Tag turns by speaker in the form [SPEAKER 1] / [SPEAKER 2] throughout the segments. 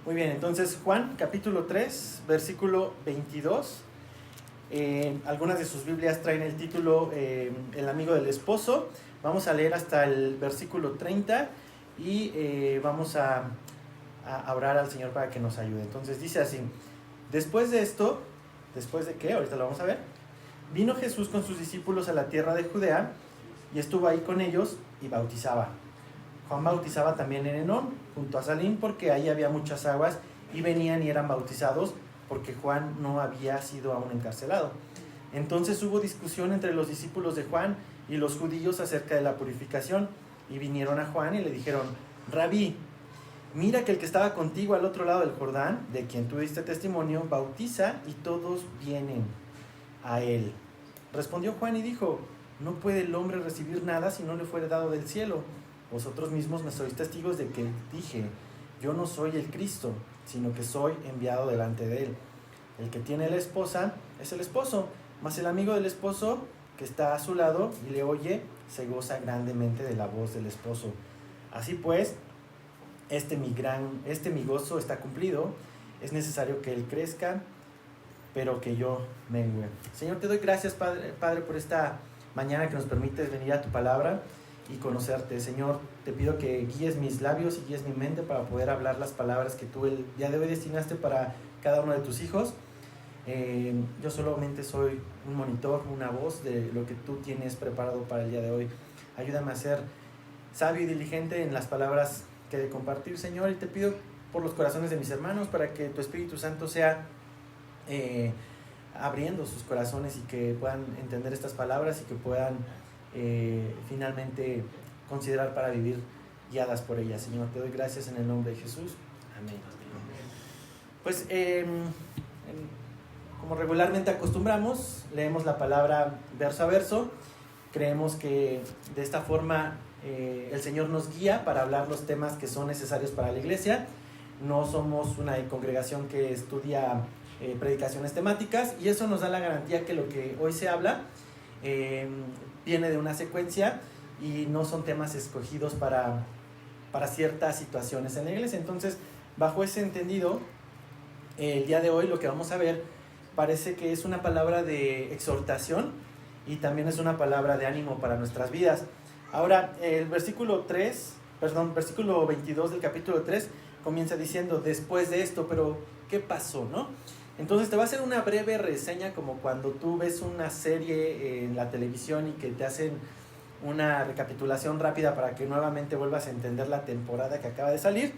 [SPEAKER 1] Muy bien, entonces Juan capítulo 3, versículo 22. Algunas de sus Biblias traen el título El amigo del esposo. Vamos a leer hasta el versículo 30 y vamos a orar al Señor para que nos ayude. Entonces dice así: después de esto, ¿después de qué? Ahorita lo vamos a ver. Vino Jesús con sus discípulos a la tierra de Judea y estuvo ahí con ellos y bautizaba. Juan bautizaba también en Enón, junto a Salim, porque ahí había muchas aguas, y venían y eran bautizados, porque Juan no había sido aún encarcelado. Entonces hubo discusión entre los discípulos de Juan y los judíos acerca de la purificación, y vinieron a Juan y le dijeron: Rabí, mira que el que estaba contigo al otro lado del Jordán, de quien tú diste testimonio, bautiza y todos vienen a él. Respondió Juan y dijo: no puede el hombre recibir nada si no le fuere dado del cielo. Vosotros mismos me sois testigos de que dije: yo no soy el Cristo, sino que soy enviado delante de él. El que tiene la esposa es el esposo, mas el amigo del esposo que está a su lado y le oye, se goza grandemente de la voz del esposo. Así pues, este mi gozo está cumplido. Es necesario que él crezca, pero que yo mengue. Señor, te doy gracias, Padre, por esta mañana que nos permites venir a tu palabra y conocerte. Señor, te pido que guíes mis labios y guíes mi mente para poder hablar las palabras que tú el día de hoy destinaste para cada uno de tus hijos. Yo solamente soy un monitor, una voz de lo que tú tienes preparado para el día de hoy. Ayúdame a ser sabio y diligente en las palabras que he de compartir, Señor, y te pido por los corazones de mis hermanos para que tu Espíritu Santo sea abriendo sus corazones y que puedan entender estas palabras y que puedan finalmente considerar para vivir guiadas por ellas. Señor, te doy gracias en el nombre de Jesús. Amén. Pues como regularmente acostumbramos, leemos la palabra verso a verso. Creemos que de esta forma el Señor nos guía para hablar los temas que son necesarios para la iglesia. No somos una congregación que estudia predicaciones temáticas, y eso nos da la garantía que lo que hoy se habla viene de una secuencia y no son temas escogidos para ciertas situaciones en la iglesia. Entonces, bajo ese entendido, el día de hoy lo que vamos a ver parece que es una palabra de exhortación y también es una palabra de ánimo para nuestras vidas. Ahora, el versículo 22 del capítulo 3 comienza diciendo: después de esto, pero ¿qué pasó, no? Entonces te va a hacer una breve reseña, como cuando tú ves una serie en la televisión y que te hacen una recapitulación rápida para que nuevamente vuelvas a entender la temporada que acaba de salir.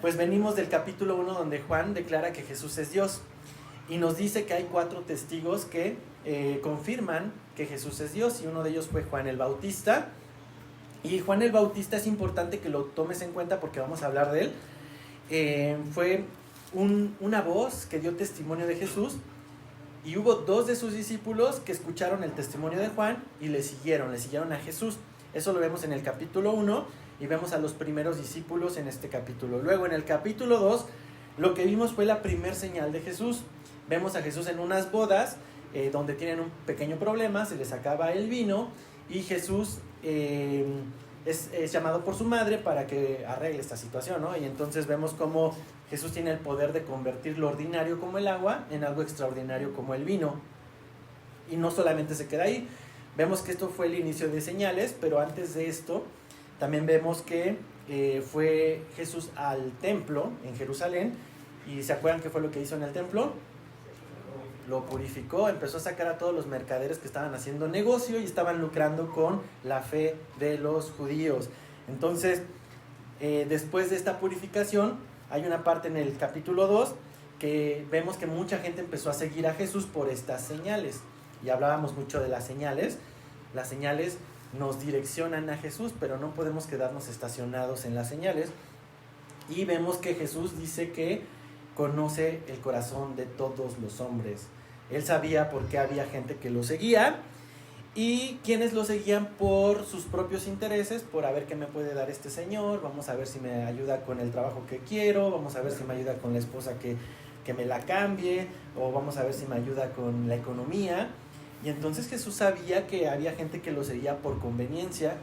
[SPEAKER 1] Pues venimos del capítulo 1, donde Juan declara que Jesús es Dios y nos dice que hay 4 testigos que confirman que Jesús es Dios, y uno de ellos fue Juan el Bautista. Y Juan el Bautista es importante que lo tomes en cuenta porque vamos a hablar de él. Fue una voz que dio testimonio de Jesús, y hubo 2 de sus discípulos que escucharon el testimonio de Juan y le siguieron a Jesús. Eso lo vemos en el capítulo 1 y vemos a los primeros discípulos en este capítulo. Luego en el capítulo 2 lo que vimos fue la primer señal de Jesús. Vemos a Jesús en unas bodas donde tienen un pequeño problema, se les acaba el vino y Jesús es llamado por su madre para que arregle esta situación, ¿no? Y entonces vemos cómo Jesús tiene el poder de convertir lo ordinario como el agua en algo extraordinario como el vino. Y no solamente se queda ahí, vemos que esto fue el inicio de señales, pero antes de esto también vemos que fue Jesús al templo en Jerusalén. ¿Y se acuerdan qué fue lo que hizo en el templo? Lo purificó, empezó a sacar a todos los mercaderes que estaban haciendo negocio y estaban lucrando con la fe de los judíos. Entonces, después de esta purificación, hay una parte en el capítulo 2 que vemos que mucha gente empezó a seguir a Jesús por estas señales. Y hablábamos mucho de las señales. Las señales nos direccionan a Jesús, pero no podemos quedarnos estacionados en las señales. Y vemos que Jesús dice que conoce el corazón de todos los hombres. Él sabía por qué había gente que lo seguía y quienes lo seguían por sus propios intereses, por a ver qué me puede dar este señor, vamos a ver si me ayuda con el trabajo que quiero, vamos a ver si me ayuda con la esposa que me la cambie, o vamos a ver si me ayuda con la economía. Y entonces Jesús sabía que había gente que lo seguía por conveniencia,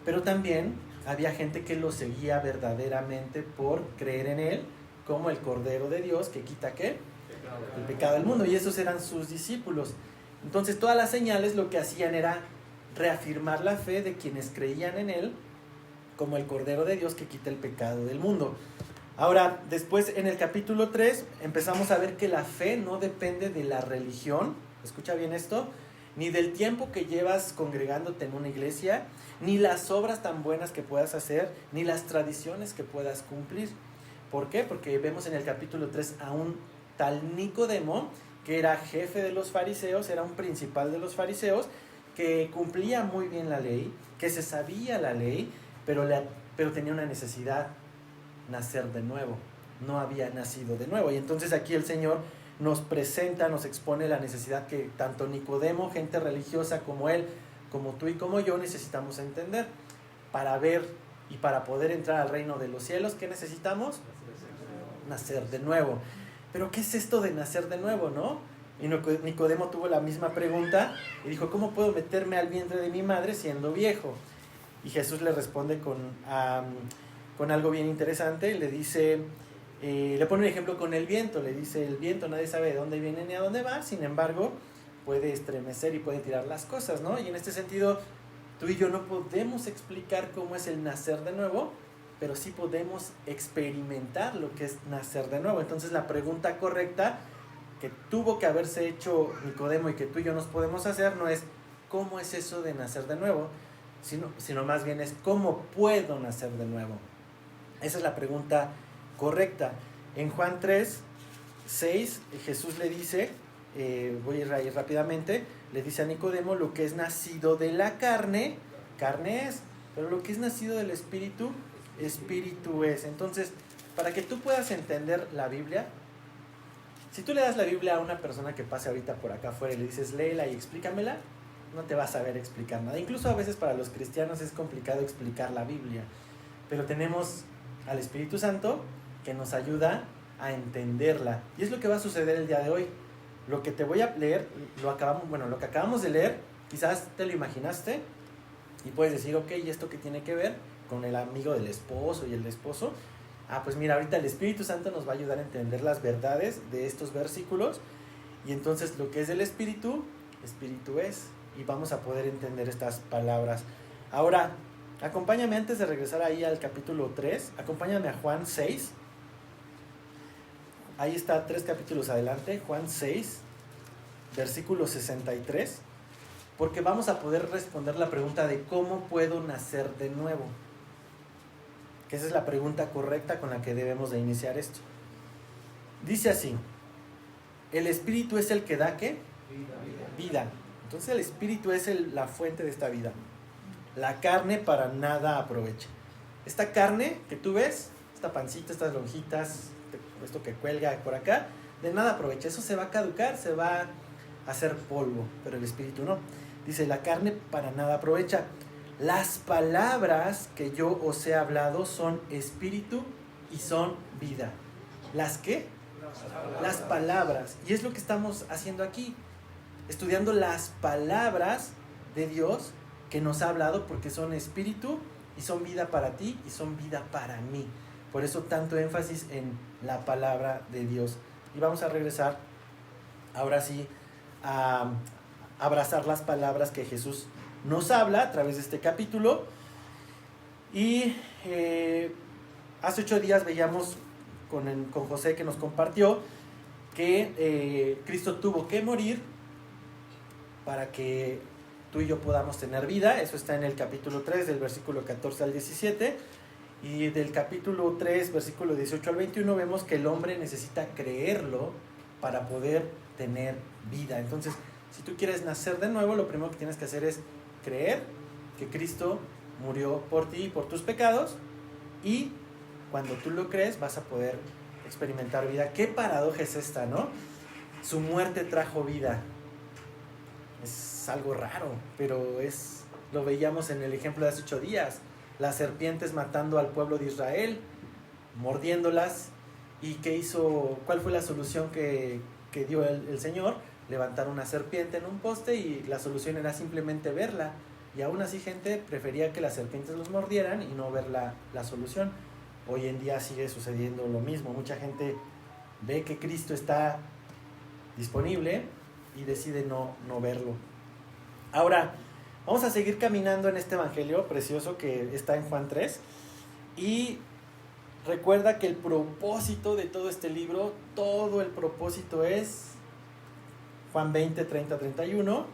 [SPEAKER 1] pero también había gente que lo seguía verdaderamente por creer en él como el Cordero de Dios que quita ¿qué? El pecado del mundo. Y esos eran sus discípulos. Entonces todas las señales lo que hacían era reafirmar la fe de quienes creían en él como el Cordero de Dios que quita el pecado del mundo. Ahora, después en el capítulo 3 empezamos a ver que la fe no depende de la religión, escucha bien esto, ni del tiempo que llevas congregándote en una iglesia, ni las obras tan buenas que puedas hacer, ni las tradiciones que puedas cumplir. ¿Por qué? Porque vemos en el capítulo 3 a un tal Nicodemo, que era jefe de los fariseos, era un principal de los fariseos, que cumplía muy bien la ley, que se sabía la ley, pero tenía una necesidad: nacer de nuevo. No había nacido de nuevo. Y entonces aquí el Señor nos presenta, nos expone la necesidad que tanto Nicodemo, gente religiosa como él, como tú y como yo, necesitamos entender. Para ver y para poder entrar al reino de los cielos, ¿qué necesitamos? Nacer de nuevo. Pero ¿qué es esto de nacer de nuevo, no? Y Nicodemo tuvo la misma pregunta y dijo: ¿cómo puedo meterme al vientre de mi madre siendo viejo? Y Jesús le responde con algo bien interesante. Le dice, le pone un ejemplo con el viento. Le dice: el viento nadie sabe de dónde viene ni a dónde va, sin embargo puede estremecer y puede tirar las cosas, ¿no? Y en este sentido, tú y yo no podemos explicar cómo es el nacer de nuevo, pero sí podemos experimentar lo que es nacer de nuevo. Entonces la pregunta correcta que tuvo que haberse hecho Nicodemo y que tú y yo nos podemos hacer no es ¿cómo es eso de nacer de nuevo? Sino más bien es ¿cómo puedo nacer de nuevo? Esa es la pregunta correcta. En Juan 3:6 Jesús le dice, voy a ir ahí rápidamente, le dice a Nicodemo: lo que es nacido de la carne, carne es, pero lo que es nacido del Espíritu, Espíritu es. Entonces, para que tú puedas entender la Biblia, si tú le das la Biblia a una persona que pase ahorita por acá afuera y le dices: léela y explícamela, no te va a saber explicar nada. Incluso a veces para los cristianos es complicado explicar la Biblia, pero tenemos al Espíritu Santo que nos ayuda a entenderla. Y es lo que va a suceder el día de hoy. Lo que te voy a leer, lo que acabamos de leer, quizás te lo imaginaste y puedes decir: ok, ¿y esto qué tiene que ver con el amigo del esposo y el esposo? Pues mira, ahorita el Espíritu Santo nos va a ayudar a entender las verdades de estos versículos, y entonces lo que es del Espíritu, Espíritu es, y vamos a poder entender estas palabras. Ahora, acompáñame antes de regresar ahí al capítulo 3, acompáñame a Juan 6. Ahí está 3 capítulos adelante, Juan 6, versículo 63, porque vamos a poder responder la pregunta de ¿cómo puedo nacer de nuevo? Que esa es la pregunta correcta con la que debemos de iniciar esto. Dice así: el Espíritu es el que da ¿qué? Vida. Entonces el Espíritu es la fuente de esta vida. La carne para nada aprovecha. Esta carne que tú ves, esta pancita, estas lonjitas, esto que cuelga por acá, de nada aprovecha. Eso se va a caducar, se va a hacer polvo, pero el Espíritu no. Dice: la carne para nada aprovecha. Las palabras que yo os he hablado son espíritu y son vida. ¿Las qué? Las palabras. Y es lo que estamos haciendo aquí, estudiando las palabras de Dios que nos ha hablado, porque son espíritu y son vida para ti y son vida para mí. Por eso tanto énfasis en la palabra de Dios. Y vamos a regresar ahora sí a abrazar las palabras que Jesús nos habla a través de este capítulo. Y hace 8 días veíamos con José, que nos compartió que Cristo tuvo que morir para que tú y yo podamos tener vida. Eso está en el capítulo 3, del versículo 14 al 17. Y del capítulo 3, versículo 18 al 21, vemos que el hombre necesita creerlo para poder tener vida. Entonces, si tú quieres nacer de nuevo, lo primero que tienes que hacer es creer que Cristo murió por ti y por tus pecados, y cuando tú lo crees vas a poder experimentar vida. Qué paradoja es esta, ¿no? Su muerte trajo vida. Es algo raro, pero lo veíamos en el ejemplo de hace 8 días. Las serpientes matando al pueblo de Israel, mordiéndolas. ¿Y qué hizo? ¿Cuál fue la solución que dio el Señor? Levantar una serpiente en un poste, y la solución era simplemente verla. Y aún así gente prefería que las serpientes los mordieran y no ver la solución. hoy en día sigue sucediendo lo mismo. Mucha gente ve que Cristo está disponible y decide no verlo. Ahora, vamos a seguir caminando en este evangelio precioso que está en Juan 3. Y recuerda que el propósito de todo este libro, todo el propósito es Juan 20, 30, 31,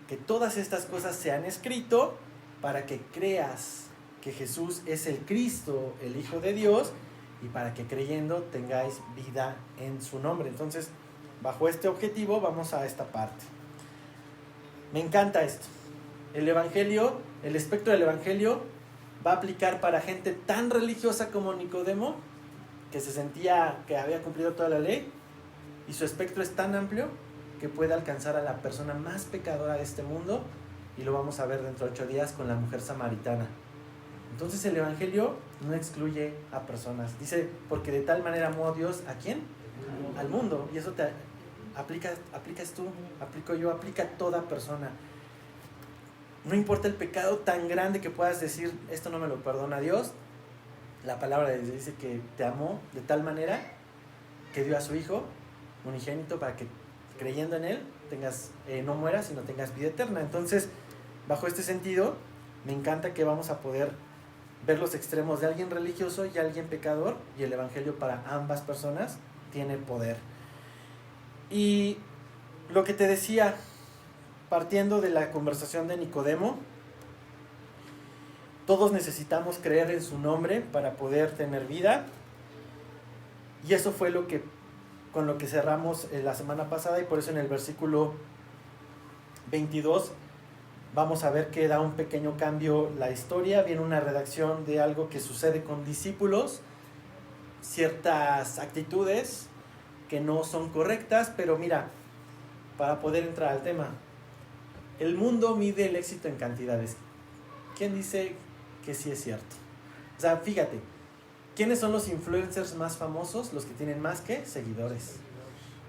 [SPEAKER 1] que todas estas cosas se han escrito para que creas que Jesús es el Cristo, el Hijo de Dios, y para que creyendo tengáis vida en su nombre. Entonces, bajo este objetivo vamos a esta parte. Me encanta esto. El evangelio, el espectro del evangelio va a aplicar para gente tan religiosa como Nicodemo, que se sentía que había cumplido toda la ley, y su espectro es tan amplio que puede alcanzar a la persona más pecadora de este mundo, y lo vamos a ver dentro de 8 días con la mujer samaritana. Entonces el evangelio no excluye a personas. Dice, porque de tal manera amó Dios, ¿a quién? Al mundo. Y eso te aplicas tú, aplico yo, aplica a toda persona. No importa el pecado tan grande que puedas decir, esto no me lo perdona Dios. La palabra de Dios dice que te amó de tal manera que dio a su Hijo unigénito para que creyendo en Él tengas, no mueras, sino tengas vida eterna. Entonces, bajo este sentido, me encanta que vamos a poder ver los extremos de alguien religioso y alguien pecador, y el evangelio para ambas personas tiene poder. Y lo que te decía, partiendo de la conversación de Nicodemo, todos necesitamos creer en su nombre para poder tener vida, y eso fue con lo que cerramos la semana pasada, y por eso en el versículo 22 vamos a ver que da un pequeño cambio la historia. Viene una redacción de algo que sucede con discípulos, ciertas actitudes que no son correctas, pero mira, para poder entrar al tema, el mundo mide el éxito en cantidades. ¿Quién dice que sí es cierto? O sea, fíjate, ¿quiénes son los influencers más famosos? Los que tienen más que seguidores.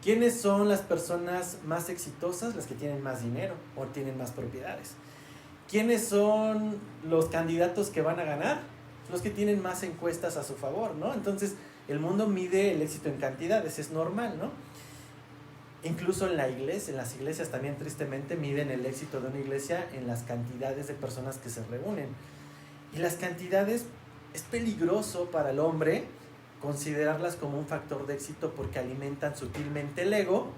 [SPEAKER 1] ¿Quiénes son las personas más exitosas? Las que tienen más dinero o tienen más propiedades. ¿Quiénes son los candidatos que van a ganar? Los que tienen más encuestas a su favor, ¿no? Entonces, el mundo mide el éxito en cantidades, es normal, ¿no? Incluso en las iglesias también tristemente miden el éxito de una iglesia en las cantidades de personas que se reúnen. Y las cantidades es peligroso para el hombre considerarlas como un factor de éxito, porque alimentan sutilmente el ego,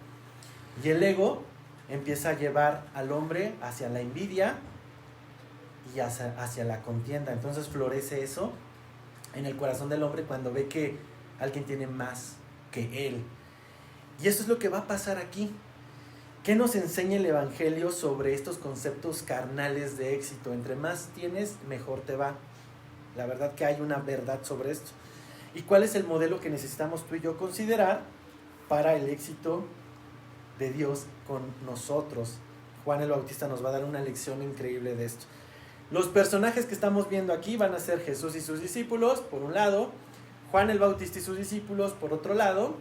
[SPEAKER 1] y el ego empieza a llevar al hombre hacia la envidia y hacia la contienda. Entonces florece eso en el corazón del hombre cuando ve que alguien tiene más que él. Y eso es lo que va a pasar aquí. ¿Qué nos enseña el evangelio sobre estos conceptos carnales de éxito? Entre más tienes, mejor te va. La verdad que hay una verdad sobre esto. ¿Y cuál es el modelo que necesitamos tú y yo considerar para el éxito de Dios con nosotros? Juan el Bautista nos va a dar una lección increíble de esto. Los personajes que estamos viendo aquí van a ser Jesús y sus discípulos, por un lado, Juan el Bautista y sus discípulos, por otro lado,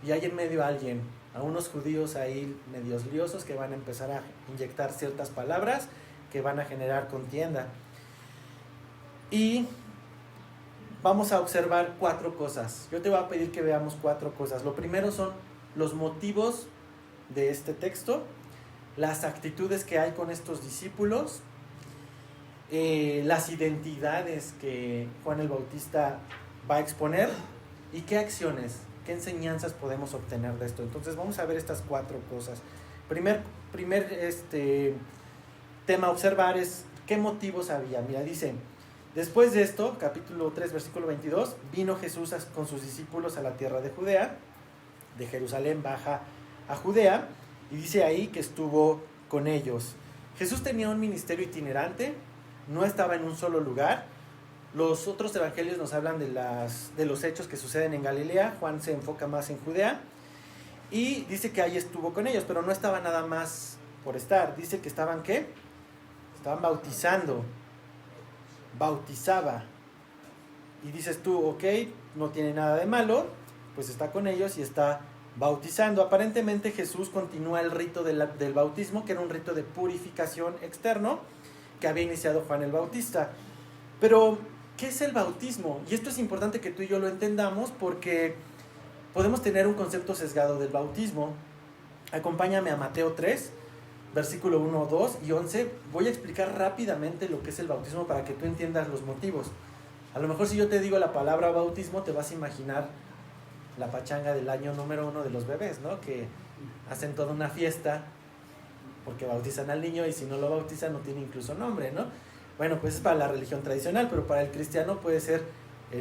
[SPEAKER 1] y hay en medio a unos judíos ahí medios liosos que van a empezar a inyectar ciertas palabras que van a generar contienda. Y vamos a observar 4 cosas. Yo te voy a pedir que veamos 4 cosas. Lo primero son los motivos de este texto, las actitudes que hay con estos discípulos, las identidades que Juan el Bautista va a exponer, y qué acciones, qué enseñanzas podemos obtener de esto. Entonces vamos a ver estas 4 cosas. Primer tema a observar es qué motivos había. Mira, dice: después de esto, capítulo 3, versículo 22, vino Jesús con sus discípulos a la tierra de Judea. De Jerusalén baja a Judea, y dice ahí que estuvo con ellos. Jesús tenía un ministerio itinerante, no estaba en un solo lugar. Los otros evangelios nos hablan de los hechos que suceden en Galilea. Juan se enfoca más en Judea, y dice que ahí estuvo con ellos, pero no estaba nada más por estar. Dice que estaban, ¿qué? Estaban bautizando. Bautizaba. Y dices tú, ok, no tiene nada de malo, pues está con ellos y está bautizando. Aparentemente Jesús continúa el rito del bautismo, que era un rito de purificación externo que había iniciado Juan el Bautista. Pero ¿qué es el bautismo? Y esto es importante que tú y yo lo entendamos porque podemos tener un concepto sesgado del bautismo. Acompáñame a Mateo 3, versículo 1, 2 y 11. Voy a explicar rápidamente lo que es el bautismo para que tú entiendas los motivos. A lo mejor si yo te digo la palabra bautismo, te vas a imaginar la pachanga del año número 1 de los bebés, ¿no? Que hacen toda una fiesta porque bautizan al niño y si no lo bautizan no tiene incluso nombre, ¿no? Bueno, pues es para la religión tradicional, pero para el cristiano puede ser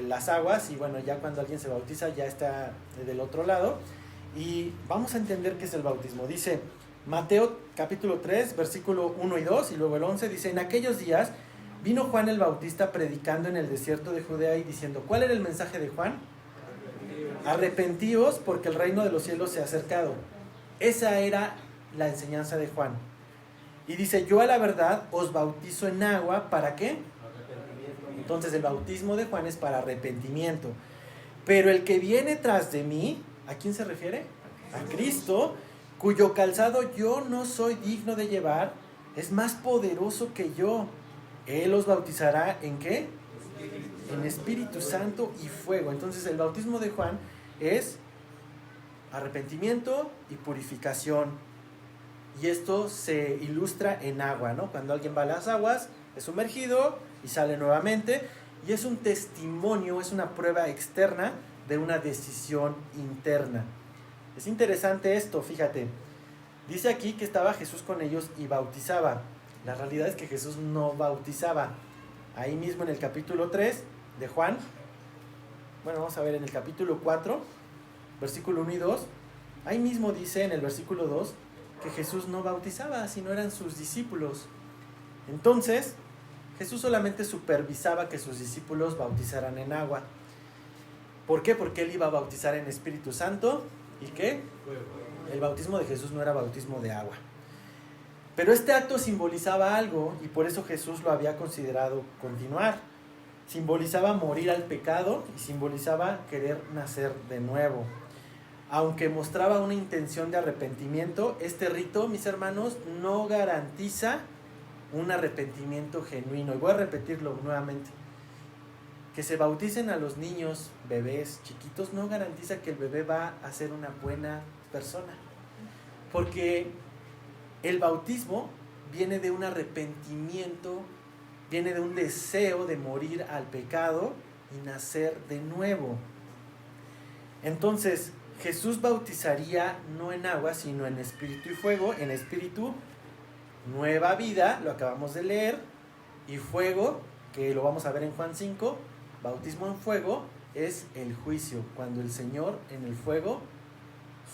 [SPEAKER 1] las aguas y bueno, ya cuando alguien se bautiza ya está del otro lado. Y vamos a entender qué es el bautismo. Dice Mateo capítulo 3, versículo 1 y 2 y luego el 11, dice: en aquellos días vino Juan el Bautista predicando en el desierto de Judea y diciendo, ¿cuál era el mensaje de Juan? Arrepentíos porque el reino de los cielos se ha acercado. Esa era la enseñanza de Juan. Y dice, yo a la verdad os bautizo en agua, ¿para qué? Entonces el bautismo de Juan es para arrepentimiento. Pero el que viene tras de mí, ¿a quién se refiere? A Cristo, cuyo calzado yo no soy digno de llevar, es más poderoso que yo. Él os bautizará ¿en qué? En Espíritu Santo y fuego. Entonces el bautismo de Juan es arrepentimiento y purificación. Y esto se ilustra en agua, ¿no? Cuando alguien va a las aguas, es sumergido y sale nuevamente. Y es un testimonio, es una prueba externa de una decisión interna. Es interesante esto, fíjate. Dice aquí que estaba Jesús con ellos y bautizaba. La realidad es que Jesús no bautizaba. Ahí mismo en el capítulo 3 de Juan, bueno, vamos a ver en el capítulo 4, versículo 1 y 2, ahí mismo dice en el versículo 2 que Jesús no bautizaba, sino eran sus discípulos. Entonces, Jesús solamente supervisaba que sus discípulos bautizaran en agua. ¿Por qué? Porque Él iba a bautizar en Espíritu Santo. ¿Y qué? El bautismo de Jesús no era bautismo de agua. Pero este acto simbolizaba algo y por eso Jesús lo había considerado continuar. Simbolizaba morir al pecado y simbolizaba querer nacer de nuevo. Aunque mostraba una intención de arrepentimiento, este rito, mis hermanos, no garantiza un arrepentimiento genuino. Y voy a repetirlo nuevamente. Que se bauticen a los niños, bebés, chiquitos, no garantiza que el bebé va a ser una buena persona. Porque el bautismo viene de un arrepentimiento, viene de un deseo de morir al pecado y nacer de nuevo. Entonces, Jesús bautizaría no en agua, sino en espíritu y fuego. En espíritu, nueva vida, lo acabamos de leer, y fuego, que lo vamos a ver en Juan 5, bautismo en fuego es el juicio, cuando el Señor en el fuego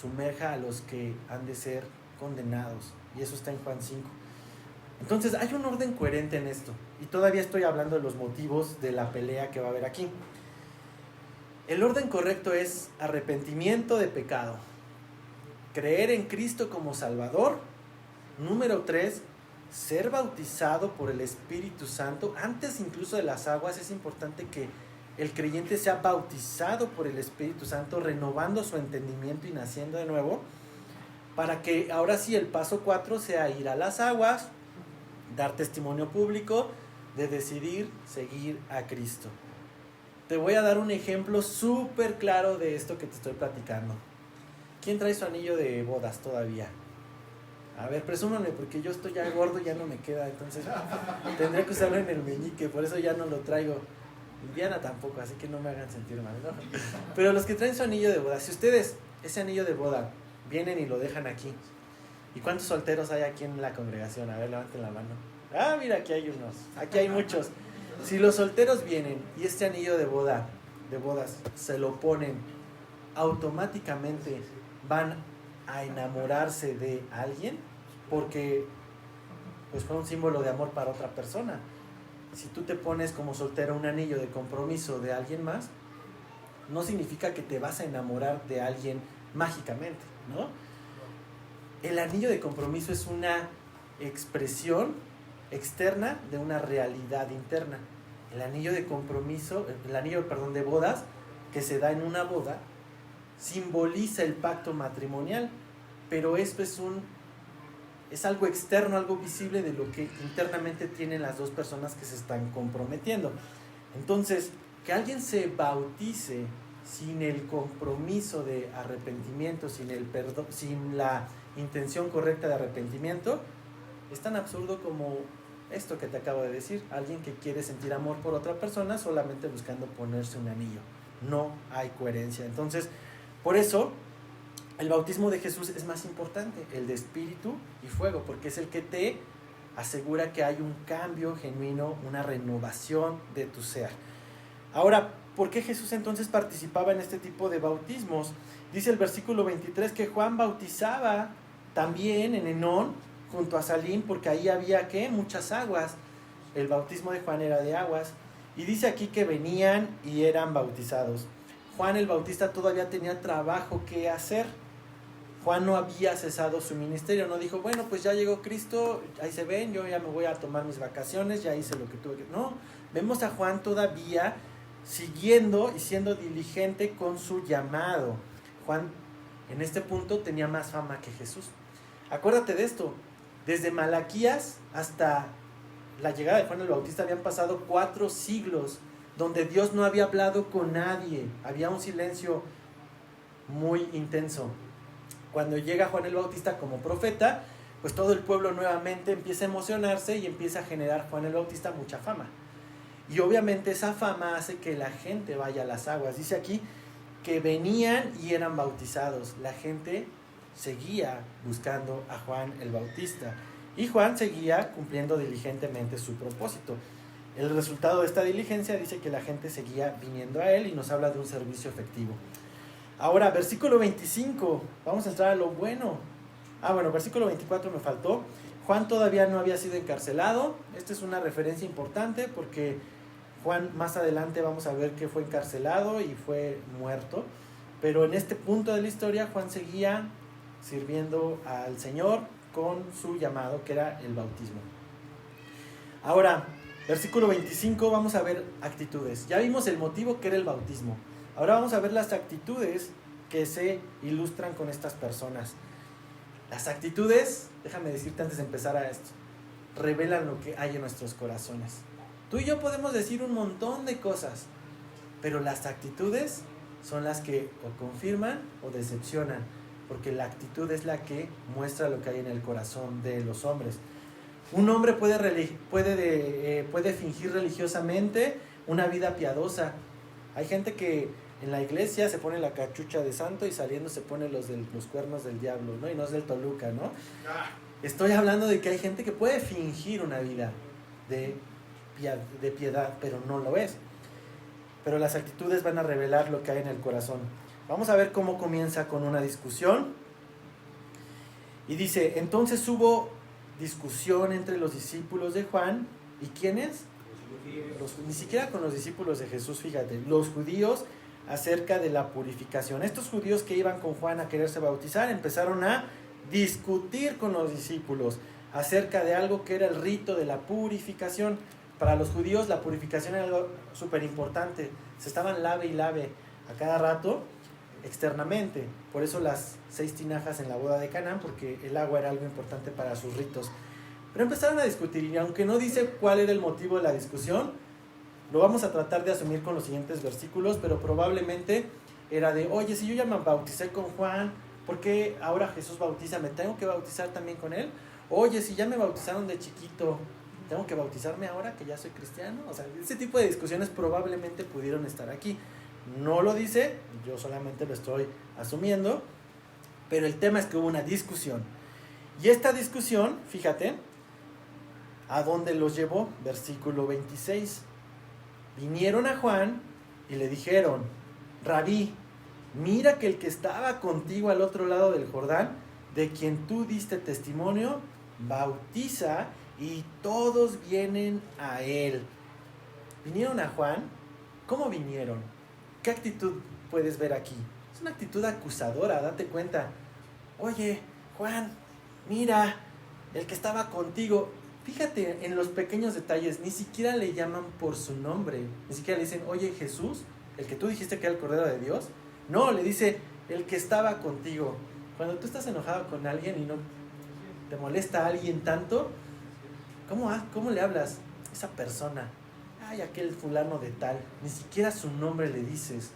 [SPEAKER 1] sumerja a los que han de ser condenados, y eso está en Juan 5. Entonces hay un orden coherente en esto, y todavía estoy hablando de los motivos de la pelea que va a haber aquí. El orden correcto es arrepentimiento de pecado, creer en Cristo como Salvador. Número 3, ser bautizado por el Espíritu Santo. Antes incluso de las aguas es importante que el creyente sea bautizado por el Espíritu Santo, renovando su entendimiento y naciendo de nuevo, para que ahora sí el paso 4 sea ir a las aguas, dar testimonio público de decidir seguir a Cristo. Te voy a dar un ejemplo súper claro de esto que te estoy platicando. ¿Quién trae su anillo de bodas todavía? A ver, presúmanme, porque yo estoy ya gordo, ya no me queda, entonces tendré que usarlo en el meñique, por eso ya no lo traigo. Y Diana tampoco, así que no me hagan sentir mal, ¿no? Pero los que traen su anillo de boda, si ustedes ese anillo de boda vienen y lo dejan aquí, ¿y cuántos solteros hay aquí en la congregación? A ver, levanten la mano. Ah, mira, aquí hay unos, aquí hay muchos. Si los solteros vienen y este anillo de bodas se lo ponen, automáticamente van a enamorarse de alguien, porque pues fue un símbolo de amor para otra persona. Si tú te pones como soltero un anillo de compromiso de alguien más, no significa que te vas a enamorar de alguien mágicamente, ¿no? El anillo de compromiso es una expresión externa de una realidad interna. El anillo de compromiso, de bodas, que se da en una boda, simboliza el pacto matrimonial, pero esto es algo externo, algo visible de lo que internamente tienen las dos personas que se están comprometiendo. Entonces, que alguien se bautice sin el compromiso de arrepentimiento, sin el perdón, sin la intención correcta de arrepentimiento, es tan absurdo como esto que te acabo de decir. Alguien que quiere sentir amor por otra persona solamente buscando ponerse un anillo. No hay coherencia. Entonces, por eso, el bautismo de Jesús es más importante, el de espíritu y fuego, porque es el que te asegura que hay un cambio genuino, una renovación de tu ser. Ahora, ¿por qué Jesús entonces participaba en este tipo de bautismos? Dice el versículo 23 que Juan bautizaba también en Enón, junto a Salim, porque ahí había, ¿qué? Muchas aguas. El bautismo de Juan era de aguas. Y dice aquí que venían y eran bautizados. Juan el Bautista todavía tenía trabajo que hacer. Juan no había cesado su ministerio, no dijo, bueno, pues ya llegó Cristo, ahí se ven, yo ya me voy a tomar mis vacaciones, ya hice lo que tuve que... No, vemos a Juan todavía siguiendo y siendo diligente con su llamado. Juan en este punto tenía más fama que Jesús. Acuérdate de esto, desde Malaquías hasta la llegada de Juan el Bautista habían pasado 4 siglos donde Dios no había hablado con nadie, había un silencio muy intenso. Cuando llega Juan el Bautista como profeta, pues todo el pueblo nuevamente empieza a emocionarse y empieza a generar Juan el Bautista mucha fama. Y obviamente esa fama hace que la gente vaya a las aguas. Dice aquí que venían y eran bautizados. La gente seguía buscando a Juan el Bautista. Y Juan seguía cumpliendo diligentemente su propósito. El resultado de esta diligencia dice que la gente seguía viniendo a él y nos habla de un servicio efectivo. Ahora, versículo 25, vamos a entrar a lo bueno. Versículo 24 me faltó. Juan todavía no había sido encarcelado. Esta es una referencia importante porque Juan más adelante vamos a ver que fue encarcelado y fue muerto. Pero en este punto de la historia Juan seguía sirviendo al Señor con su llamado, que era el bautismo. Ahora, versículo 25, vamos a ver actitudes. Ya vimos el motivo, que era el bautismo. Ahora vamos a ver las actitudes que se ilustran con estas personas. Las actitudes, déjame decirte antes de empezar a esto, revelan lo que hay en nuestros corazones. Tú y yo podemos decir un montón de cosas, pero las actitudes son las que o confirman o decepcionan, porque la actitud es la que muestra lo que hay en el corazón de los hombres. Un hombre puede fingir religiosamente una vida piadosa. Hay gente que en la iglesia se pone la cachucha de santo y saliendo se pone los cuernos del diablo, ¿no? Y no es del Toluca, ¿no? Estoy hablando de que hay gente que puede fingir una vida de piedad, pero no lo es. Pero las actitudes van a revelar lo que hay en el corazón. Vamos a ver cómo comienza con una discusión. Y dice, entonces hubo discusión entre los discípulos de Juan. ¿Y quiénes? Ni siquiera con los discípulos de Jesús, fíjate, los judíos acerca de la purificación. Estos judíos que iban con Juan a quererse bautizar empezaron a discutir con los discípulos acerca de algo que era el rito de la purificación. Para los judíos la purificación era algo súper importante. Se estaban lave y lave a cada rato externamente. Por eso las 6 tinajas en la boda de Canaán, porque el agua era algo importante para sus ritos. Pero empezaron a discutir, y aunque no dice cuál era el motivo de la discusión, lo vamos a tratar de asumir con los siguientes versículos, pero probablemente era de, oye, si yo ya me bauticé con Juan, ¿por qué ahora Jesús bautiza? ¿Me tengo que bautizar también con él? Oye, si ya me bautizaron de chiquito, ¿tengo que bautizarme ahora que ya soy cristiano? O sea, ese tipo de discusiones probablemente pudieron estar aquí. No lo dice, yo solamente lo estoy asumiendo, pero el tema es que hubo una discusión. Y esta discusión, fíjate, ¿a dónde los llevó? Versículo 26. Vinieron a Juan y le dijeron, Rabí, mira que el que estaba contigo al otro lado del Jordán, de quien tú diste testimonio, bautiza y todos vienen a él. ¿Vinieron a Juan? ¿Cómo vinieron? ¿Qué actitud puedes ver aquí? Es una actitud acusadora, date cuenta. Oye, Juan, mira, el que estaba contigo. Fíjate en los pequeños detalles, ni siquiera le llaman por su nombre, ni siquiera le dicen, oye Jesús, el que tú dijiste que era el Cordero de Dios. No, le dice, el que estaba contigo. Cuando tú estás enojado con alguien y no te molesta a alguien tanto, ¿cómo le hablas? Esa persona. ay, aquel fulano de tal, ni siquiera su nombre le dices.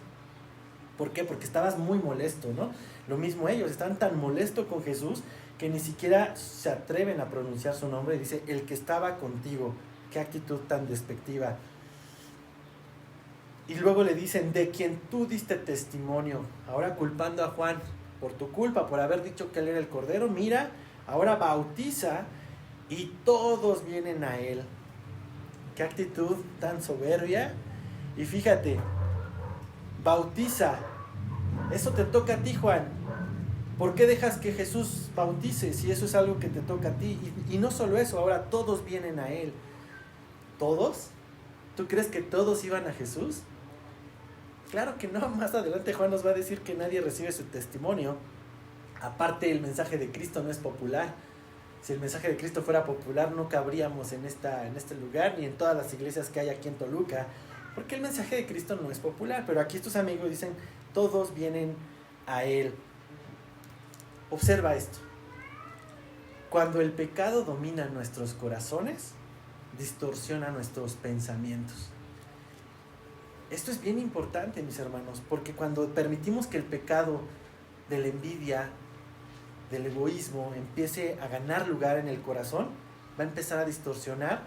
[SPEAKER 1] ¿Por qué? Porque estabas muy molesto, ¿no? Lo mismo ellos, están tan molestos con Jesús que ni siquiera se atreven a pronunciar su nombre. Dice, el que estaba contigo. Qué actitud tan despectiva. Y luego le dicen, de quien tú diste testimonio. Ahora culpando a Juan por tu culpa, por haber dicho que él era el Cordero. Mira, ahora bautiza y todos vienen a él. Qué actitud tan soberbia. Y fíjate, bautiza. Eso te toca a ti, Juan. ¿Por qué dejas que Jesús bautice si eso es algo que te toca a ti? Y no solo eso, ahora todos vienen a él. ¿Todos? ¿Tú crees que todos iban a Jesús? Claro que no. Más adelante Juan nos va a decir que nadie recibe su testimonio. Aparte, el mensaje de Cristo no es popular. Si el mensaje de Cristo fuera popular, no cabríamos en este lugar ni en todas las iglesias que hay aquí en Toluca, porque el mensaje de Cristo no es popular. Pero aquí estos amigos dicen, todos vienen a él. Observa esto. Cuando el pecado domina nuestros corazones, distorsiona nuestros pensamientos. Esto es bien importante, mis hermanos, porque cuando permitimos que el pecado de la envidia, del egoísmo, empiece a ganar lugar en el corazón, va a empezar a distorsionar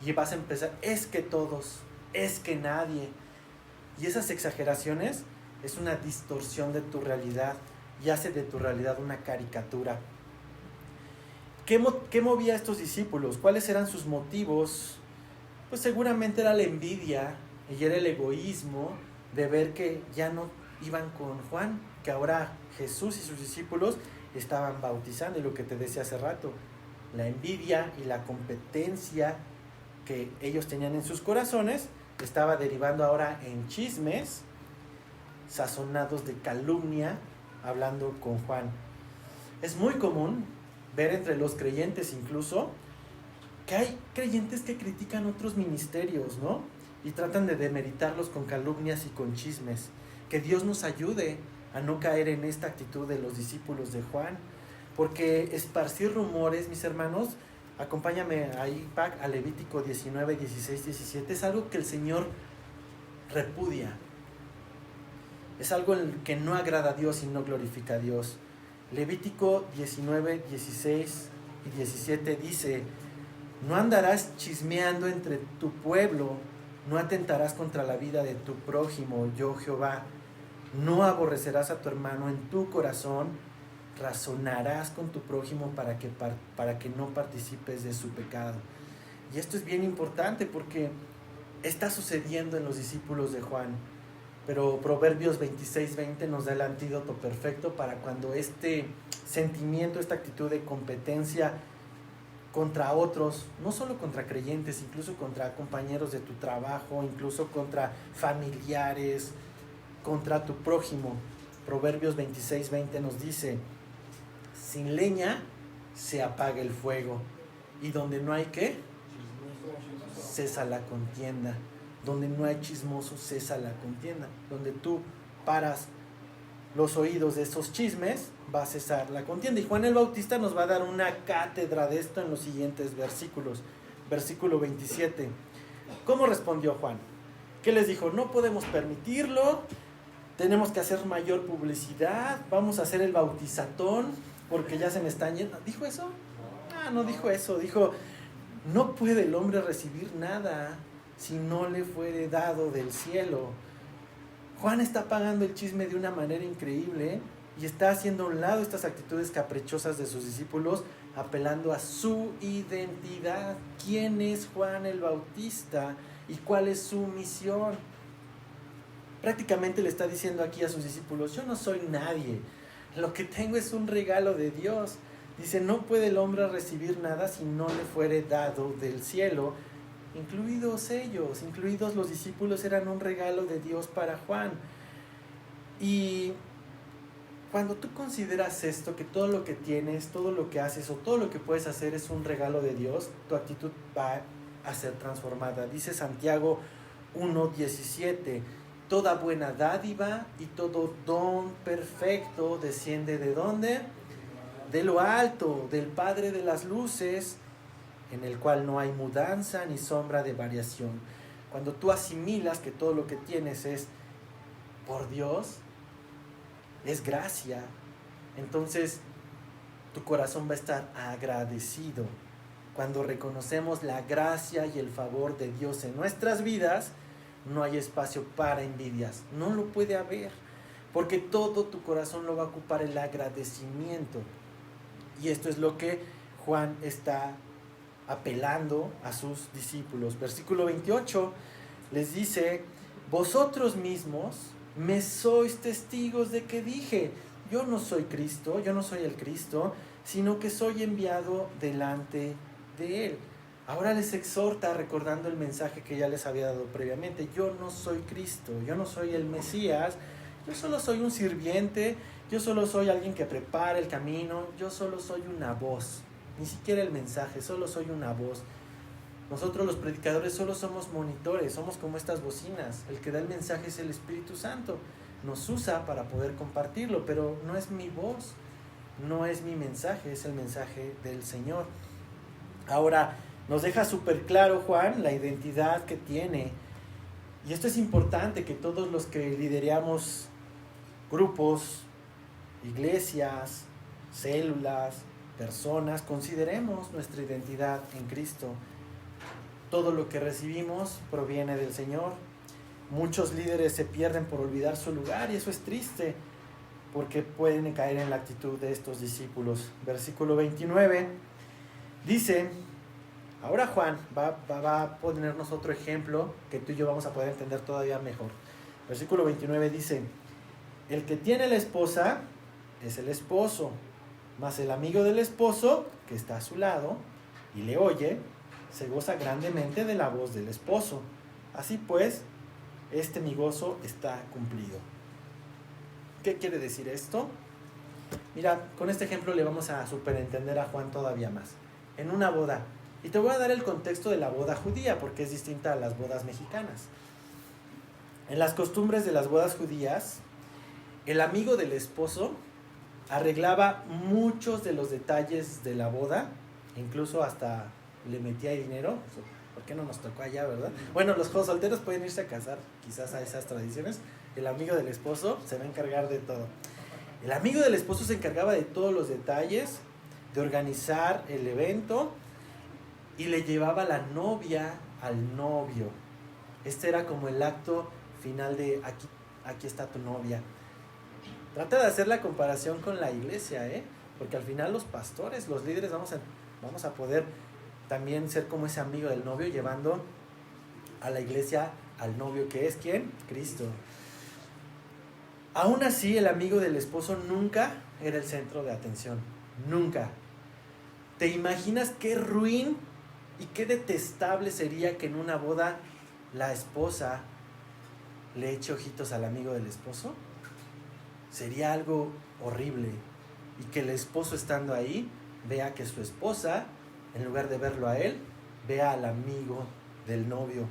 [SPEAKER 1] y vas a empezar, es que todos, es que nadie. Y esas exageraciones es una distorsión de tu realidad y hace de tu realidad una caricatura. ¿Qué movía a estos discípulos? ¿Cuáles eran sus motivos? Pues seguramente era la envidia y era el egoísmo de ver que ya no iban con Juan, que ahora Jesús y sus discípulos estaban bautizando. Y lo que te decía hace rato, la envidia y la competencia que ellos tenían en sus corazones estaba derivando ahora en chismes sazonados de calumnia, hablando con Juan. Es muy común ver entre los creyentes incluso que hay creyentes que critican otros ministerios, ¿no? Y tratan de demeritarlos con calumnias y con chismes. Que Dios nos ayude a no caer en esta actitud de los discípulos de Juan, porque esparcir rumores, mis hermanos, acompáñame ahí, Pac, a Levítico 19, 16, 17, es algo que el Señor repudia. Es algo que no agrada a Dios y no glorifica a Dios. Levítico 19, 16 y 17 dice, no andarás chismeando entre tu pueblo, no atentarás contra la vida de tu prójimo, yo Jehová. No aborrecerás a tu hermano en tu corazón, razonarás con tu prójimo para que no participes de su pecado. Y esto es bien importante porque está sucediendo en los discípulos de Juan. Pero Proverbios 26:20 nos da el antídoto perfecto para cuando este sentimiento, esta actitud de competencia contra otros, no solo contra creyentes, incluso contra compañeros de tu trabajo, incluso contra familiares, contra tu prójimo. Proverbios 26:20 nos dice, sin leña se apaga el fuego, y donde no hay ¿qué? Cesa la contienda. Donde no hay chismoso, cesa la contienda. Donde tú paras los oídos de esos chismes, va a cesar la contienda. Y Juan el Bautista nos va a dar una cátedra de esto en los siguientes versículos. Versículo 27. ¿Cómo respondió Juan? ¿Qué les dijo? No podemos permitirlo, tenemos que hacer mayor publicidad, vamos a hacer el bautizatón, porque ya se me están yendo. ¿Dijo eso? No dijo eso. Dijo, no puede el hombre recibir nada si no le fuere dado del cielo. Juan está pagando el chisme de una manera increíble y está haciendo a un lado estas actitudes caprichosas de sus discípulos, apelando a su identidad. ¿Quién es Juan el Bautista y cuál es su misión? Prácticamente le está diciendo aquí a sus discípulos, yo no soy nadie, lo que tengo es un regalo de Dios. Dice, no puede el hombre recibir nada si no le fuere dado del cielo. Incluidos ellos, incluidos los discípulos, eran un regalo de Dios para Juan. Y cuando tú consideras esto, que todo lo que tienes, todo lo que haces o todo lo que puedes hacer es un regalo de Dios, tu actitud va a ser transformada. Dice Santiago 1:17, toda buena dádiva y todo don perfecto desciende ¿de dónde? De lo alto, del Padre de las luces, en el cual no hay mudanza ni sombra de variación. cuando tú asimilas que todo lo que tienes es por Dios, es gracia, entonces tu corazón va a estar agradecido. Cuando reconocemos la gracia y el favor de Dios en nuestras vidas, no hay espacio para envidias, no lo puede haber, porque todo tu corazón lo va a ocupar el agradecimiento. Y esto es lo que Juan está apelando a sus discípulos. Versículo 28 les dice: vosotros mismos me sois testigos de que dije, yo no soy Cristo, yo no soy el Cristo, sino que soy enviado delante de Él. Ahora les exhorta recordando el mensaje que ya les había dado previamente. Yo no soy Cristo, yo no soy el Mesías, yo solo soy un sirviente, yo solo soy alguien que prepara el camino, yo solo soy una voz, ni siquiera el mensaje, solo soy una voz. Nosotros los predicadores solo somos monitores, somos como estas bocinas. El que da el mensaje es el Espíritu Santo. Nos usa para poder compartirlo, pero no es mi voz, no es mi mensaje, es el mensaje del Señor. Ahora, nos deja súper claro Juan la identidad que tiene. Y esto es importante, que todos los que lideramos grupos, iglesias, células, personas, consideremos nuestra identidad en Cristo. Todo lo que recibimos proviene del Señor. Muchos líderes se pierden por olvidar su lugar, y eso es triste, porque pueden caer en la actitud de estos discípulos. Versículo 29 dice, ahora Juan va a ponernos otro ejemplo que tú y yo vamos a poder entender todavía mejor. Versículo 29 dice: el que tiene la esposa es el esposo, mas el amigo del esposo que está a su lado y le oye, se goza grandemente de la voz del esposo. Así pues, mi gozo está cumplido. ¿Qué quiere decir esto? Mira, con este ejemplo le vamos a superentender a Juan todavía más. En una boda, y te voy a dar el contexto de la boda judía, porque es distinta a las bodas mexicanas. En las costumbres de las bodas judías, el amigo del esposo arreglaba muchos de los detalles de la boda, incluso hasta le metía dinero. ¿Por qué no nos tocó allá, verdad? Bueno, los solteros pueden irse a casar, quizás a esas tradiciones. El amigo del esposo se va a encargar de todo. El amigo del esposo se encargaba de todos los detalles, de organizar el evento, y le llevaba la novia al novio. Este era como el acto final de aquí está tu novia. Trata de hacer la comparación con la iglesia, porque al final los pastores, los líderes, vamos a poder también ser como ese amigo del novio, llevando a la iglesia al novio, que es ¿quién? Cristo. Aún así, el amigo del esposo nunca era el centro de atención, nunca. ¿Te imaginas qué ruin y qué detestable sería que en una boda la esposa le eche ojitos al amigo del esposo? Sería algo horrible. Y que el esposo, estando ahí, vea que su esposa, en lugar de verlo a él, vea al amigo del novio.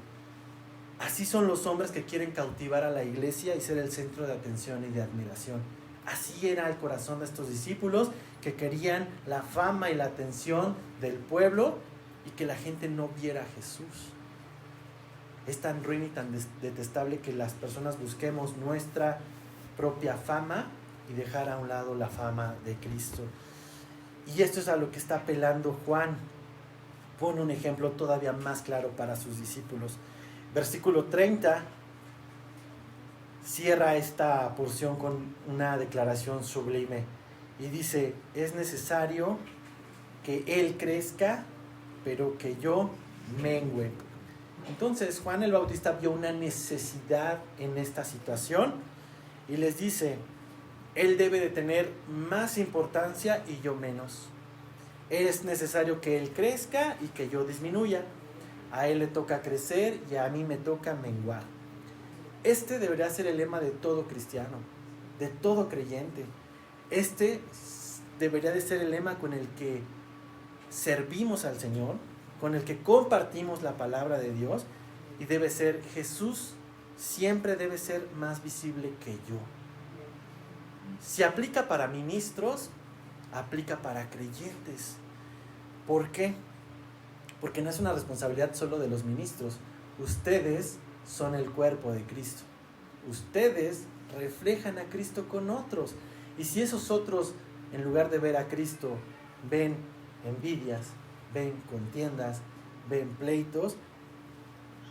[SPEAKER 1] Así son los hombres que quieren cautivar a la iglesia y ser el centro de atención y de admiración. Así era el corazón de estos discípulos, que querían la fama y la atención del pueblo, y que la gente no viera a Jesús. Es tan ruin y tan detestable que las personas busquemos nuestra propia fama y dejar a un lado la fama de Cristo. Y esto es a lo que está apelando Juan. Pone un ejemplo todavía más claro para sus discípulos. Versículo 30 cierra esta porción con una declaración sublime y dice: es necesario que Él crezca, pero que yo mengüe. Entonces Juan el Bautista vio una necesidad en esta situación y les dice: Él debe de tener más importancia y yo menos. Es necesario que Él crezca y que yo disminuya. A Él le toca crecer y a mí me toca menguar. Este debería ser el lema de todo cristiano, de todo creyente. Este debería de ser el lema con el que servimos al Señor, con el que compartimos la palabra de Dios, y debe ser: Jesús siempre debe ser más visible que yo. Si aplica para ministros, aplica para creyentes. ¿Por qué? Porque no es una responsabilidad solo de los ministros. Ustedes son el cuerpo de Cristo. Ustedes reflejan a Cristo con otros. Y si esos otros, en lugar de ver a Cristo, ven envidias, ven contiendas, ven pleitos,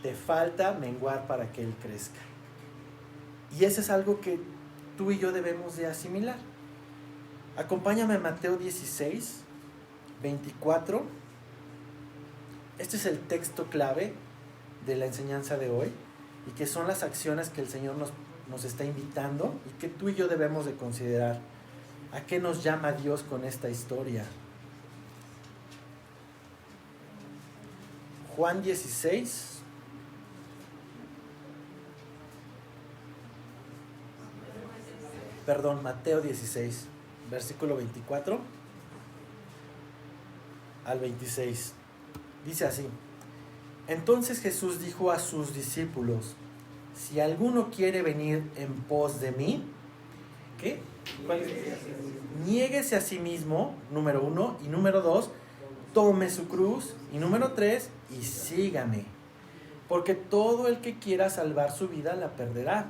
[SPEAKER 1] te falta menguar para que Él crezca. Y eso es algo que tú y yo debemos de asimilar. Acompáñame a Mateo 16, 24. Este es el texto clave de la enseñanza de hoy y que son las acciones que el Señor nos está invitando y que tú y yo debemos de considerar. ¿A qué nos llama Dios con esta historia? Juan 16. Mateo 16, versículo 24 al 26. Dice así: Entonces Jesús dijo a sus discípulos: si alguno quiere venir en pos de mí, ¿qué? Niéguese a sí mismo, número 1, y número 2, tome su cruz, y número 3, y sígame. Porque todo el que quiera salvar su vida la perderá,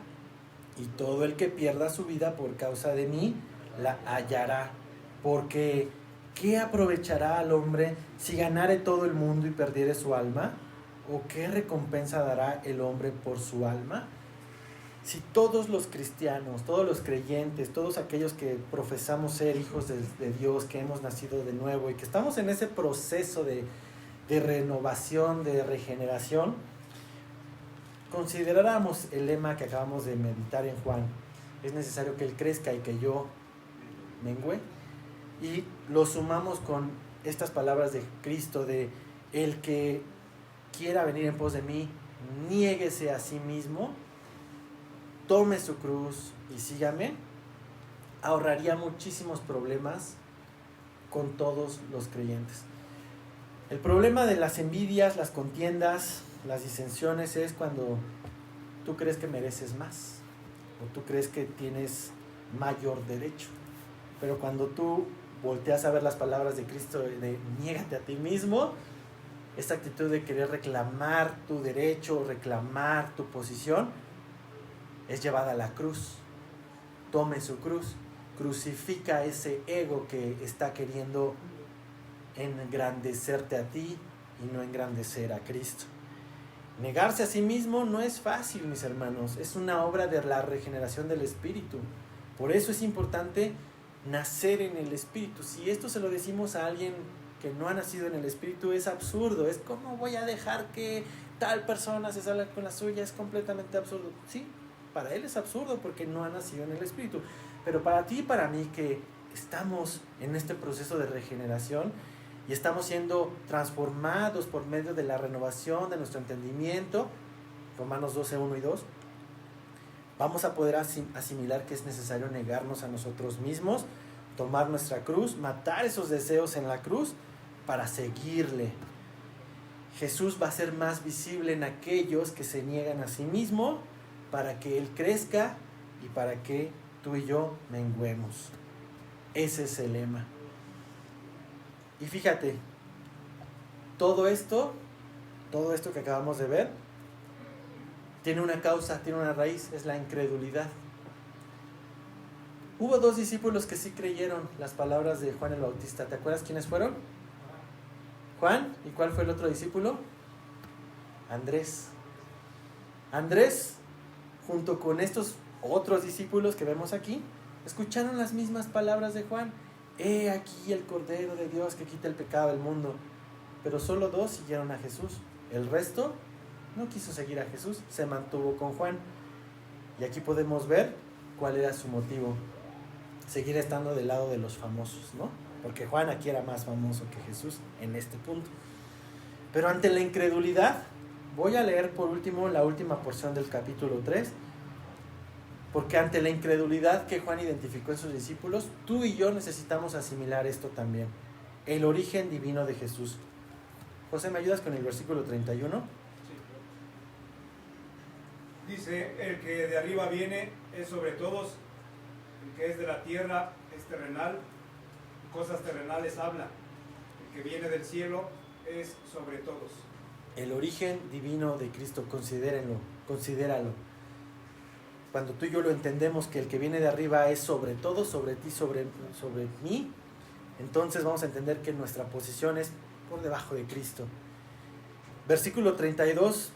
[SPEAKER 1] y todo el que pierda su vida por causa de mí la hallará. Porque ¿qué aprovechará al hombre si ganare todo el mundo y perdiere su alma? ¿O qué recompensa dará el hombre por su alma? Si todos los cristianos, todos los creyentes, todos aquellos que profesamos ser hijos de Dios, que hemos nacido de nuevo y que estamos en ese proceso de renovación, de regeneración, consideráramos el lema que acabamos de meditar en Juan: es necesario que Él crezca y que yo mengüe, y lo sumamos con estas palabras de Cristo de: el que quiera venir en pos de mí, niéguese a sí mismo, tome su cruz y sígame, ahorraría muchísimos problemas con todos los creyentes. El problema de las envidias, las contiendas, las disensiones es cuando tú crees que mereces más o tú crees que tienes mayor derecho. Pero cuando tú volteas a ver las palabras de Cristo de niégate a ti mismo, esta actitud de querer reclamar tu derecho, reclamar tu posición, es llevada a la cruz. Tome su cruz, crucifica ese ego que está queriendo engrandecerte a ti y no engrandecer a Cristo. Negarse a sí mismo no es fácil, mis hermanos, es una obra de la regeneración del Espíritu. Por eso es importante nacer en el Espíritu. Si esto se lo decimos a alguien que no ha nacido en el Espíritu, es absurdo. Es como voy a dejar que tal persona se salga con la suya, es completamente absurdo. Sí, para él es absurdo porque no ha nacido en el Espíritu. Pero para ti y para mí, que estamos en este proceso de regeneración y estamos siendo transformados por medio de la renovación de nuestro entendimiento, Romanos 12, 1 y 2, vamos a poder asimilar que es necesario negarnos a nosotros mismos, tomar nuestra cruz, matar esos deseos en la cruz para seguirle. Jesús va a ser más visible en aquellos que se niegan a sí mismo para que Él crezca y para que tú y yo menguemos. Ese es el lema. Y fíjate, todo esto que acabamos de ver tiene una causa, tiene una raíz, es la incredulidad. Hubo 2 discípulos que sí creyeron las palabras de Juan el Bautista. ¿Te acuerdas quiénes fueron? Juan. ¿Y cuál fue el otro discípulo? Andrés. Andrés, junto con estos otros discípulos que vemos aquí, escucharon las mismas palabras de Juan. He aquí el Cordero de Dios que quita el pecado del mundo. Pero solo 2 siguieron a Jesús. El resto no quiso seguir a Jesús, se mantuvo con Juan. Y aquí podemos ver cuál era su motivo: seguir estando del lado de los famosos, ¿no? Porque Juan aquí era más famoso que Jesús en este punto. Pero ante la incredulidad, voy a leer por último la última porción del capítulo 3, porque ante la incredulidad que Juan identificó en sus discípulos, tú y yo necesitamos asimilar esto también: el origen divino de Jesús. José, ¿me ayudas con el versículo 31?
[SPEAKER 2] Dice: el que de arriba viene es sobre todos, el que es de la tierra es terrenal, cosas terrenales habla, el que viene del cielo es sobre todos.
[SPEAKER 1] El origen divino de Cristo, considéralo. Cuando tú y yo lo entendemos, que el que viene de arriba es sobre todo, sobre ti, sobre mí, entonces vamos a entender que nuestra posición es por debajo de Cristo. Versículo 32,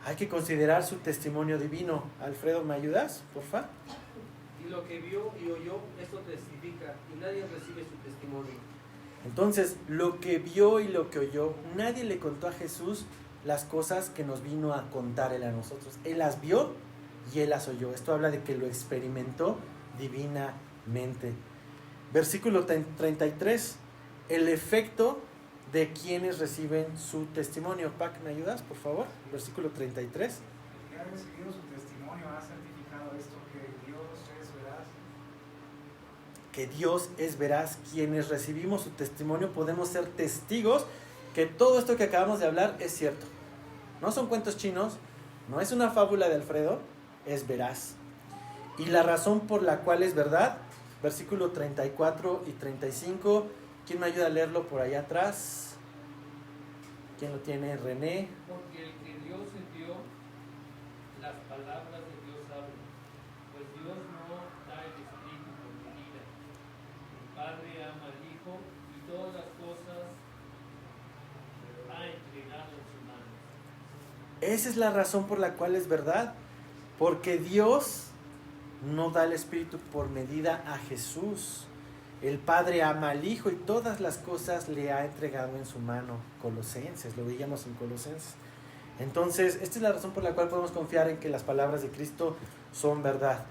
[SPEAKER 1] hay que considerar su testimonio divino. Alfredo, ¿me ayudas, porfa?
[SPEAKER 3] Y lo que vio y oyó, esto testifica, y nadie recibe su testimonio.
[SPEAKER 1] Entonces, lo que vio y lo que oyó, nadie le contó a Jesús las cosas que nos vino a contar Él a nosotros. Él las vio y Él las oyó. Esto habla de que lo experimentó divinamente. Versículo 33, el efecto de quienes reciben su testimonio. Pac, ¿me ayudas, por favor? Versículo 33.
[SPEAKER 4] El que ha recibido su testimonio ha certificado esto, que Dios es veraz.
[SPEAKER 1] Que Dios es veraz. Quienes recibimos su testimonio podemos ser testigos que todo esto que acabamos de hablar es cierto. No son cuentos chinos, no es una fábula de Alfredo, es veraz. Y la razón por la cual es verdad, versículo 34 y 35, ¿quién me ayuda a leerlo por allá atrás? ¿Quién lo tiene? René.
[SPEAKER 5] Porque el que Dios envió, las palabras de Dios hablan, pues Dios no da el Espíritu por medida. El Padre ama al Hijo y todas las cosas ha entregado en sus manos.
[SPEAKER 1] Esa es la razón por la cual es verdad, porque Dios no da el Espíritu por medida a Jesús. El Padre ama al Hijo y todas las cosas le ha entregado en su mano. Colosenses, lo veíamos en Colosenses. Entonces, esta es la razón por la cual podemos confiar en que las palabras de Cristo son verdad.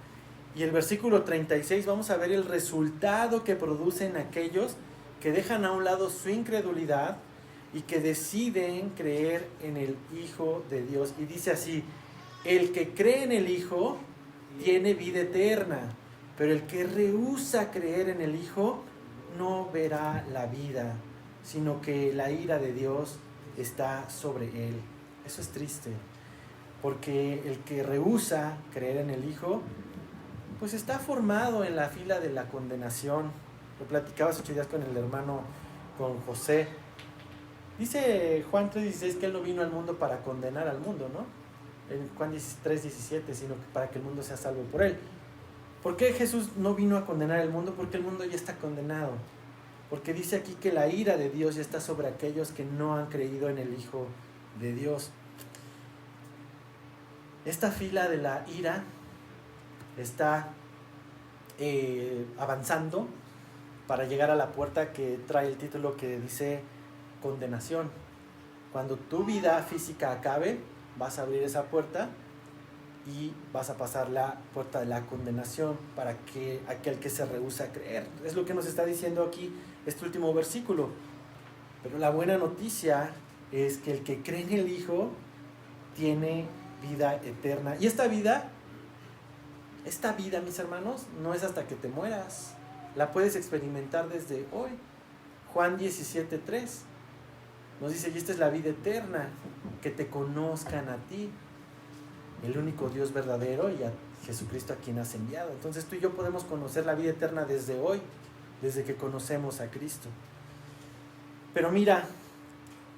[SPEAKER 1] Y el versículo 36, vamos a ver el resultado que producen aquellos que dejan a un lado su incredulidad y que deciden creer en el Hijo de Dios. Y dice así, el que cree en el Hijo tiene vida eterna, pero el que rehúsa creer en el Hijo no verá la vida, sino que la ira de Dios está sobre él. Eso es triste, porque el que rehúsa creer en el Hijo, pues está formado en la fila de la condenación. Lo platicaba hace 8 días con el hermano, con José. Dice Juan 3:16 que Él no vino al mundo para condenar al mundo, ¿no? En Juan 3:17, sino que para que el mundo sea salvo por Él. ¿Por qué Jesús no vino a condenar el mundo? Porque el mundo ya está condenado. Porque dice aquí que la ira de Dios ya está sobre aquellos que no han creído en el Hijo de Dios. Esta fila de la ira está avanzando para llegar a la puerta que trae el título que dice condenación. Cuando tu vida física acabe, vas a abrir esa puerta y vas a pasar la puerta de la condenación para que aquel que se rehúsa a creer. Es lo que nos está diciendo aquí este último versículo. Pero la buena noticia es que el que cree en el Hijo tiene vida eterna. Y esta vida, mis hermanos, no es hasta que te mueras. La puedes experimentar desde hoy. Juan 17:3 nos dice, y esta es la vida eterna, que te conozcan a ti, el único Dios verdadero, y a Jesucristo a quien has enviado. Entonces tú y yo podemos conocer la vida eterna desde hoy, desde que conocemos a Cristo. Pero mira,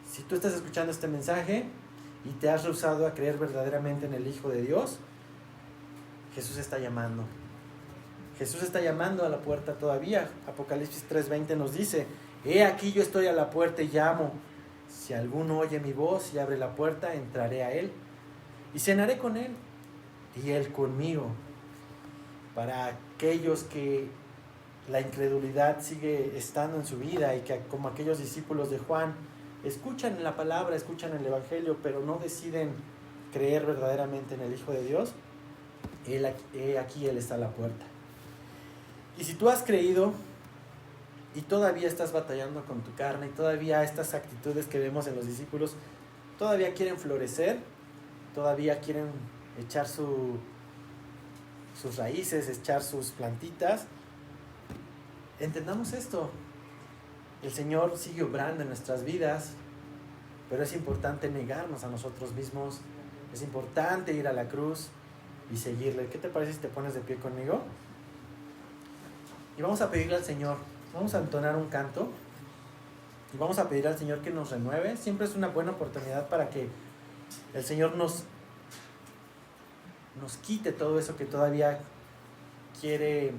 [SPEAKER 1] si tú estás escuchando este mensaje y te has rehusado a creer verdaderamente en el Hijo de Dios, Jesús está llamando. Jesús está llamando a la puerta todavía. Apocalipsis 3:20 nos dice, he aquí yo estoy a la puerta y llamo. Si alguno oye mi voz y abre la puerta, entraré a él y cenaré con él y él conmigo. Para aquellos que la incredulidad sigue estando en su vida y que, como aquellos discípulos de Juan, escuchan la palabra, escuchan el Evangelio, pero no deciden creer verdaderamente en el Hijo de Dios, aquí Él está a la puerta. Y si tú has creído y todavía estás batallando con tu carne y todavía estas actitudes que vemos en los discípulos todavía quieren florecer, todavía quieren echar sus raíces, echar sus plantitas, entendamos esto. El Señor sigue obrando en nuestras vidas, pero es importante negarnos a nosotros mismos, es importante ir a la cruz y seguirle. ¿Qué te parece si te pones de pie conmigo? Y vamos a pedirle al Señor, vamos a entonar un canto Y vamos a pedir al Señor que nos renueve. Siempre es una buena oportunidad para que el Señor nos quite todo eso que todavía quiere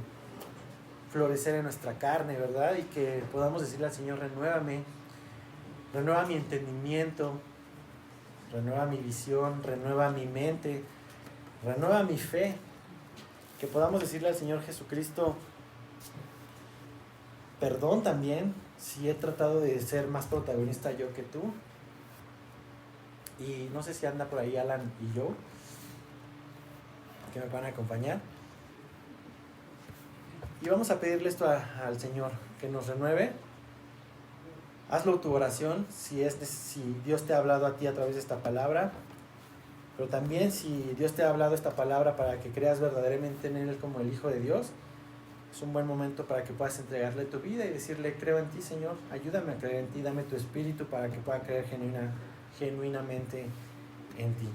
[SPEAKER 1] florecer en nuestra carne, ¿verdad? Y que podamos decirle al Señor, renuévame, renueva mi entendimiento, renueva mi visión, renueva mi mente, renueva mi fe. Que podamos decirle al Señor Jesucristo, perdón también si he tratado de ser más protagonista yo que tú. Y no sé si anda por ahí Alan y yo, que me van a acompañar. Y vamos a pedirle esto al Señor, que nos renueve. Hazlo tu oración, si Dios te ha hablado a ti a través de esta palabra. Pero también si Dios te ha hablado esta palabra para que creas verdaderamente en Él como el Hijo de Dios, es un buen momento para que puedas entregarle tu vida y decirle, creo en ti, Señor, ayúdame a creer en ti, dame tu espíritu para que pueda creer genuinamente en ti.